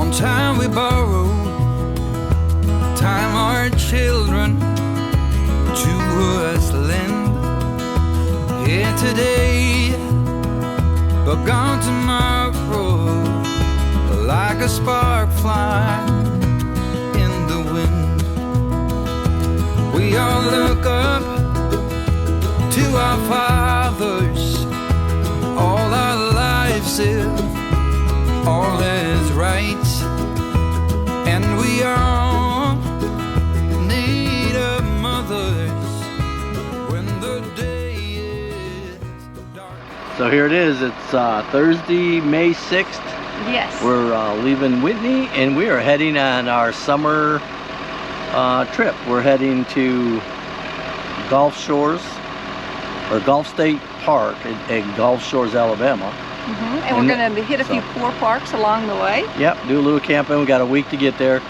On time we borrow, time our children to us lend. Here today, but gone tomorrow, like a spark flying in the wind. We all look up to our fathers, all our lives if all is right, and we all need a mothers when the day is dark. So here it is. It's Thursday, May 6th. Yes. We're leaving Whitney and we are heading on our summer trip. We're heading to Gulf Shores, or Gulf State Park at Gulf Shores, Alabama. And we're going to hit a few poor parks along the way. Yep, do a little camping. We got a week to get there.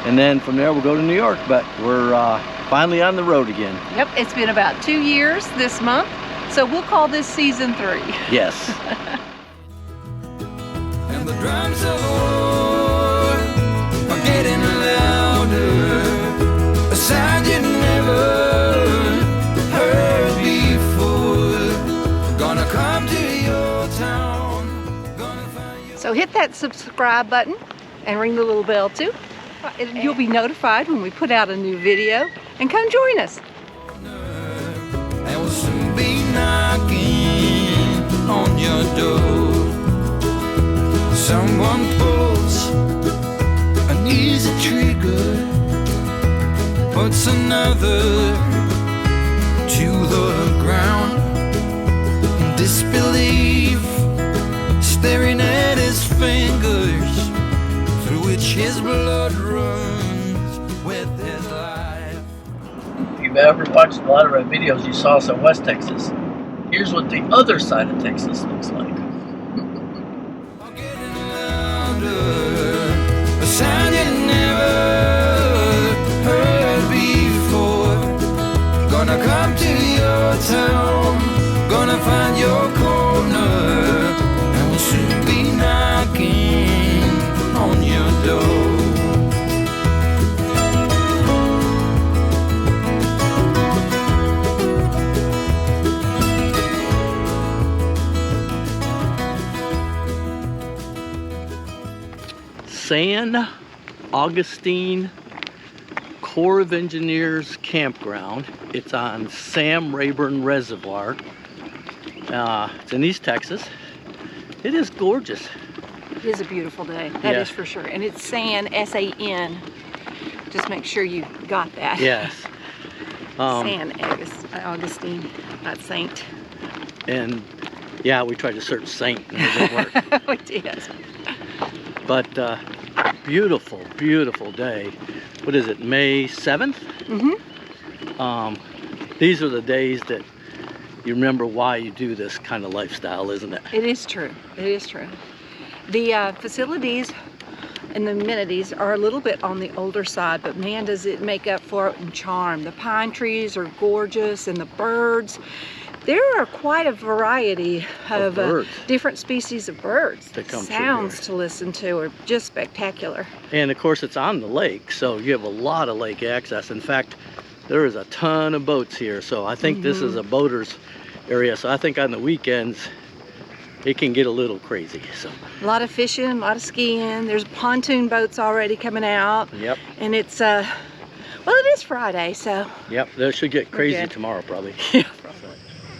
And then from there we'll go to New York, but we're finally on the road again. Yep, it's been about 2 years this month, so we'll call this season 3. Yes. And the drums of war are getting louder, a sound you never heard before. Gonna come to your town, gonna find you. So hit that subscribe button and ring the little bell too. You'll be notified when we put out a new video, and come join us. And we'll soon be knocking on your door. Someone pulls an easy trigger, puts another to the ground in disbelief, staring at his fingers through which his blood runs with his life. If you've ever watched a lot of our videos, you saw us in West Texas. Here's what the other side of Texas looks like. A sound you never heard before. Gonna come to your town, gonna find your corner, and we'll soon be knocking on your door. San Augustine Corps of Engineers campground. It's on Sam Rayburn Reservoir. It's in East Texas. It is gorgeous. It is a beautiful day, that is for sure. And it's San, S-A-N. Just make sure you got that. Yes. San Augustine, not Saint. And yeah, we tried to search Saint and it didn't work. We did. But beautiful, beautiful day. What is it, May 7th? These are the days that you remember why you do this kind of lifestyle, isn't it? It is true. It is true. The facilities and the amenities are a little bit on the older side, but man, does it make up for it in charm. The pine trees are gorgeous, and the birds. There are quite a variety of different species of birds. That come Sounds to listen to are just spectacular. And of course it's on the lake, so you have a lot of lake access. In fact, there is a ton of boats here, so I think this is a boaters area. So I think on the weekends it can get a little crazy. So a lot of fishing, a lot of skiing. There's pontoon boats already coming out. Yep. And it's well, it is Friday, so yep, that should get crazy tomorrow probably. Yeah, probably.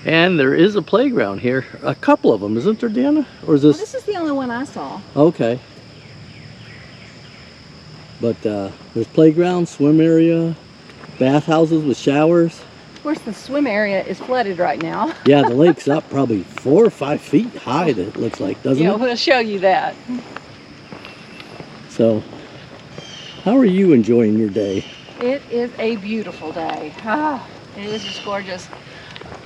And there is a playground here. A couple of them, isn't there, Deanna? Or is this? Well, this is the only one I saw. Okay. But there's playground, swim area, bathhouses with showers. Of course, the swim area is flooded right now. Yeah, the lake's up probably 4 or 5 feet high, it looks like, doesn't it? Yeah, we'll show you that. So, how are you enjoying your day? It is a beautiful day. Ah, it is just gorgeous.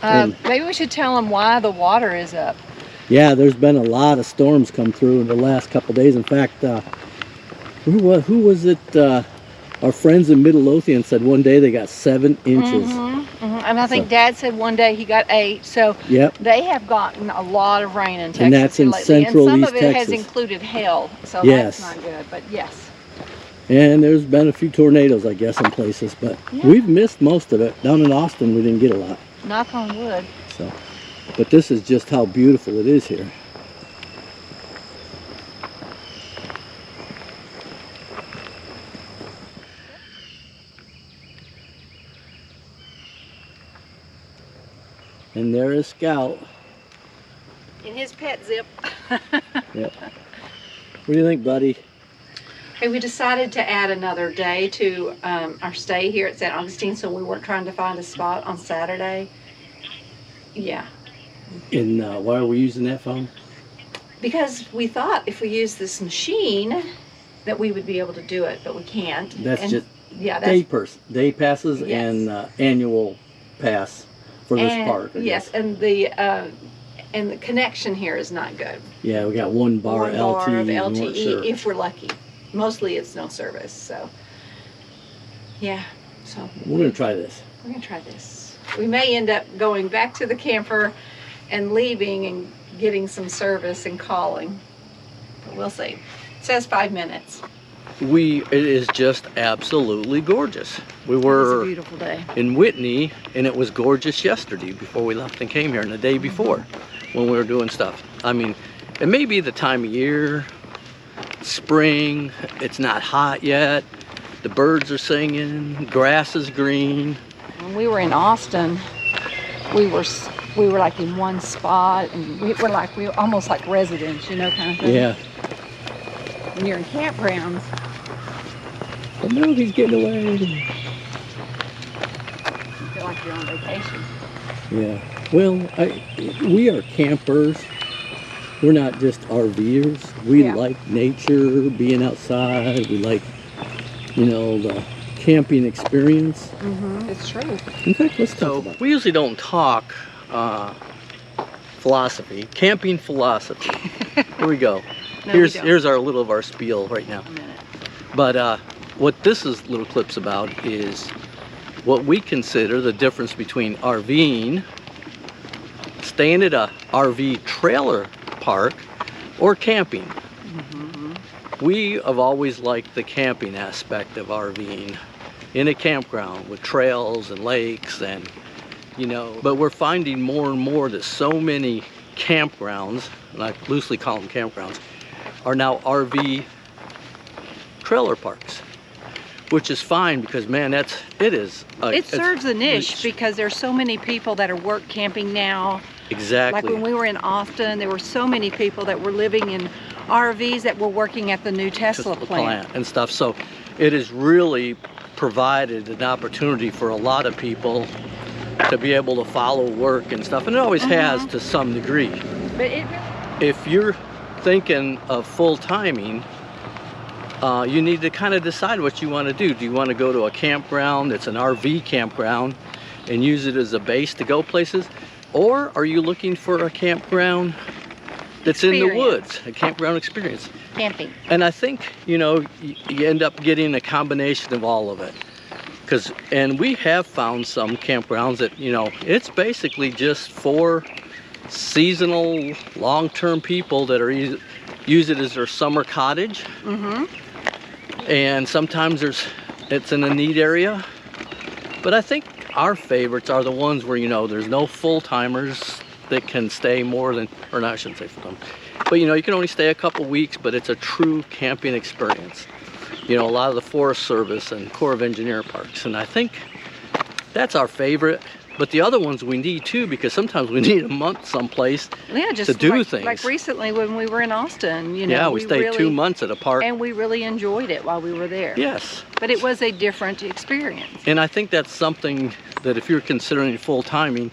Maybe we should tell them why the water is up. Yeah, there's been a lot of storms come through in the last couple of days. In fact, who was it? Our friends in Midlothian said one day they got 7 inches. And I think Dad said one day he got 8. So Yep. they have gotten a lot of rain in Texas. And that's in lately. central and East some of it has Texas. included hail. So Yes. that's not good. But yes. And there's been a few tornadoes, I guess, in places. But we've missed most of it. Down in Austin, we didn't get a lot. Knock on wood. So, but this is just how beautiful it is here. And there is Scout. In his pet zip. Yep. What do you think, buddy? Hey, we decided to add another day to our stay here at San Augustine, so we weren't trying to find a spot on Saturday. Yeah. And why are we using that phone? Because we thought if we use this machine that we would be able to do it, but we can't. That's just that's day passes Yes. and annual pass for this park. I yes, guess. and the connection here is not good. Yeah, we got one bar One bar LTE. of we weren't LTE sure. if we're lucky. Mostly it's no service, so yeah. So We're gonna try this. we're gonna try this. We may end up going back to the camper and leaving and getting some service and calling. But we'll see. It says 5 minutes. It is just absolutely gorgeous. We It's a were beautiful day. in Whitney, and it was gorgeous yesterday before we left and came here, and the day before when we were doing stuff. I mean, it may be the time of year, spring, it's not hot yet, the birds are singing, grass is green. When we were in Austin, we were like in one spot, and we were almost like residents, you know, kind of thing. Yeah. When you're in campgrounds, But no, he's getting away. you feel like you're on vacation. Yeah. Well, we are campers. We're not just RVers. We Yeah. like nature, being outside. We like, the camping experience. It's true. In fact, let's talk about it. We usually don't talk philosophy, camping philosophy. Here we go. No, we don't. Here's our spiel right now. A minute. But what this little clip's about is what we consider the difference between RVing, staying at a RV trailer park, or camping. We have always liked the camping aspect of RVing in a campground with trails and lakes and, but we're finding more and more that so many campgrounds, and I loosely call them campgrounds, are now RV trailer parks, which is fine because, man, it serves a niche because there's so many people that are work camping now. Exactly. Like when we were in Austin, there were so many people that were living in RVs that were working at the new Tesla plant. And stuff. So it has really provided an opportunity for a lot of people to be able to follow work and stuff, and it always has to some degree. But if you're thinking of full timing, you need to kind of decide what you want to do. Do you want to go to a campground that's an RV campground and use it as a base to go places? Or are you looking for a campground that's in the woods, a campground experience? Camping. And I think, you end up getting a combination of all of it. And we have found some campgrounds that, it's basically just for seasonal, long-term people that are use it as their summer cottage. And sometimes it's in a neat area. But I think our favorites are the ones where, there's no full-timers that can stay more than, or not, I shouldn't say full-time. But, you can only stay a couple weeks, but it's a true camping experience. A lot of the Forest Service and Corps of Engineer parks. And I think that's our favorite. But the other ones we need too, because sometimes we need a month someplace to do things. Like recently when we were in Austin, Yeah, we stayed 2 months at a park. And we really enjoyed it while we were there. Yes. But it was a different experience. And I think that's something that if you're considering full timing,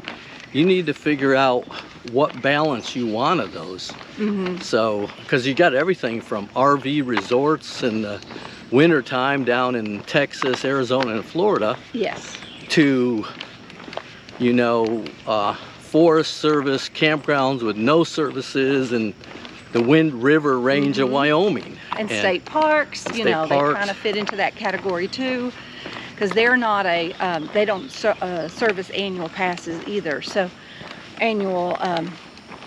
you need to figure out what balance you want of those. So, because you got everything from RV resorts in the wintertime down in Texas, Arizona, and Florida. Yes. To Forest Service campgrounds with no services and the Wind River range of Wyoming. And state parks, and they kind of fit into that category too. because they're not a, they don't service annual passes either. So annual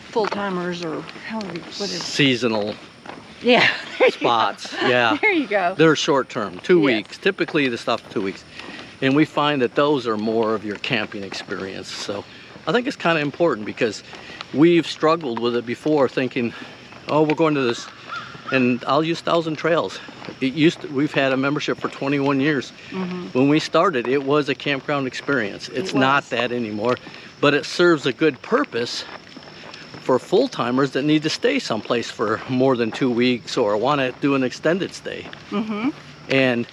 full-timers, or however, what is seasonal yeah, spots. Yeah, there you go. They're short-term, 2 Yes. weeks. Typically the stuff 2 weeks, and we find that those are more of your camping experience. So I think it's kind of important, because we've struggled with it before, thinking, oh, we're going to this, and I'll use Thousand Trails. We've had a membership for 21 years. When we started, it was a campground experience. It's not that anymore, but it serves a good purpose for full-timers that need to stay someplace for more than 2 weeks or want to do an extended stay. And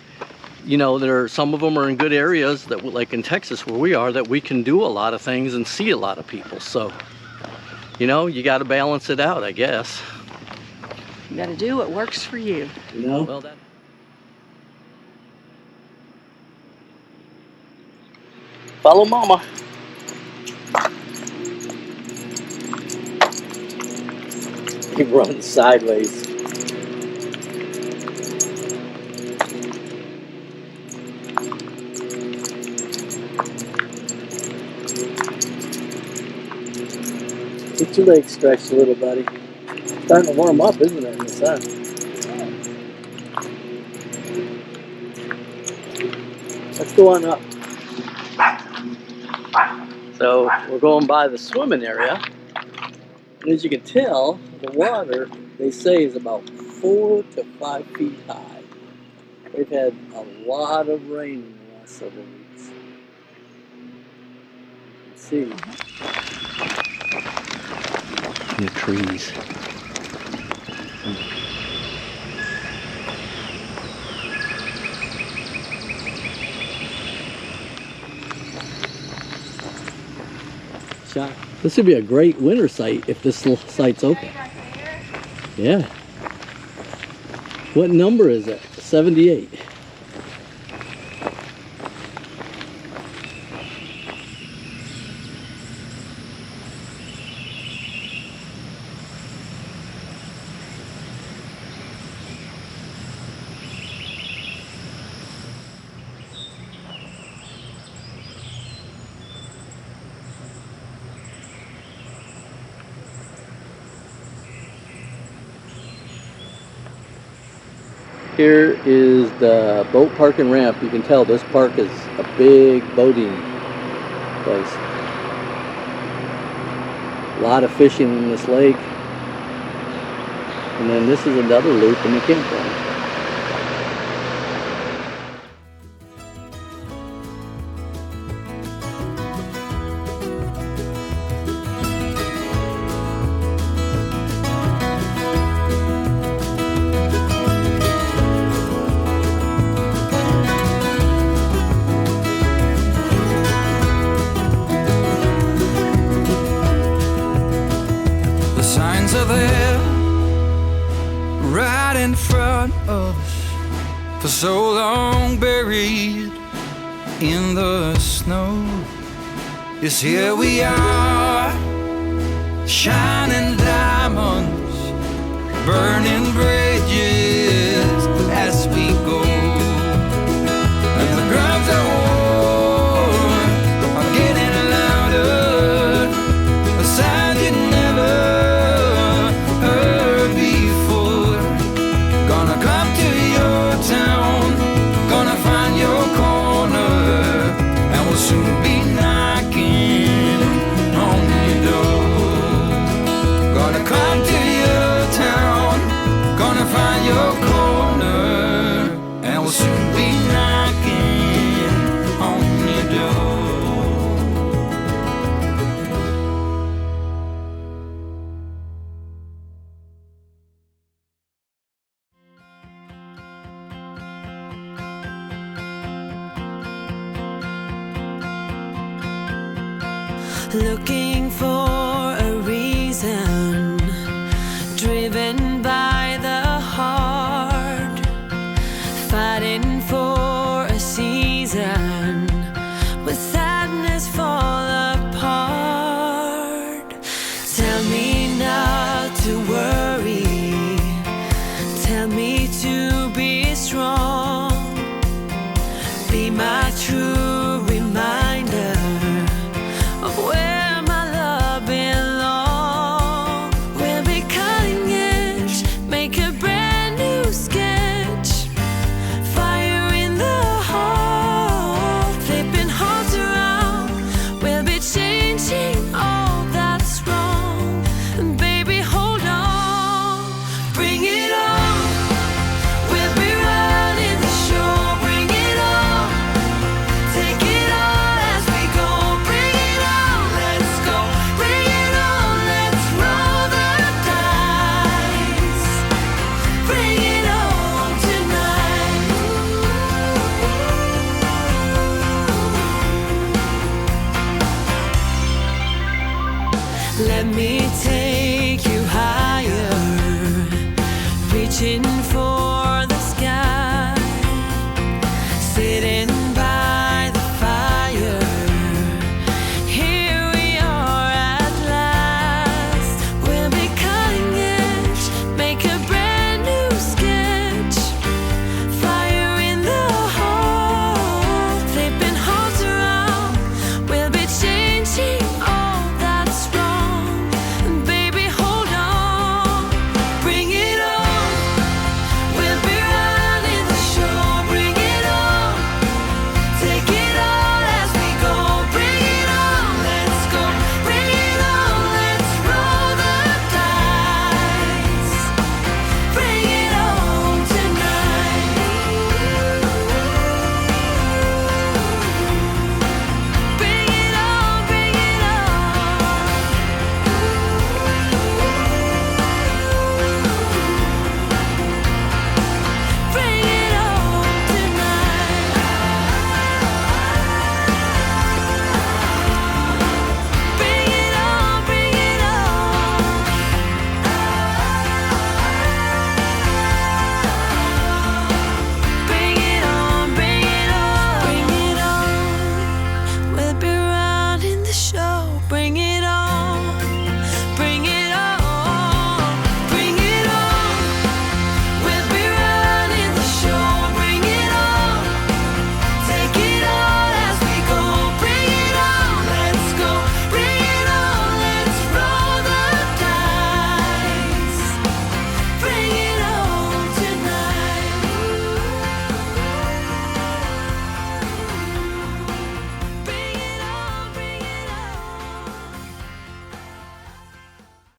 you know, some of them are in good areas, that, like in Texas where we are, that we can do a lot of things and see a lot of people. So, you know, you got to balance it out, I guess. You got to do what works for you. You know? Well, that... Follow Mama. He runs sideways. Get your legs stretched a little, buddy. Starting to warm up, isn't it, in the sun? Let's go on up. So we're going by the swimming area, and as you can tell, the water, they say, is about 4 to 5 feet high. We've had a lot of rain in the last several weeks. Let's see. In the trees. This would be a great winter site if this site's open. Yeah. What number is it? 78. Here is the boat park and ramp. You can tell this park is a big boating place. A lot of fishing in this lake. And then this is another loop in the campground. Are there right in front of us, for so long buried in the snow. Yes, here we are, shining diamonds, burning bridges as we go. And the drums of war are getting louder, a sound you never looking for a reason, driven by the heart, fighting for a season, with sadness fall apart. Tell me not to worry, tell me to be strong, be my true.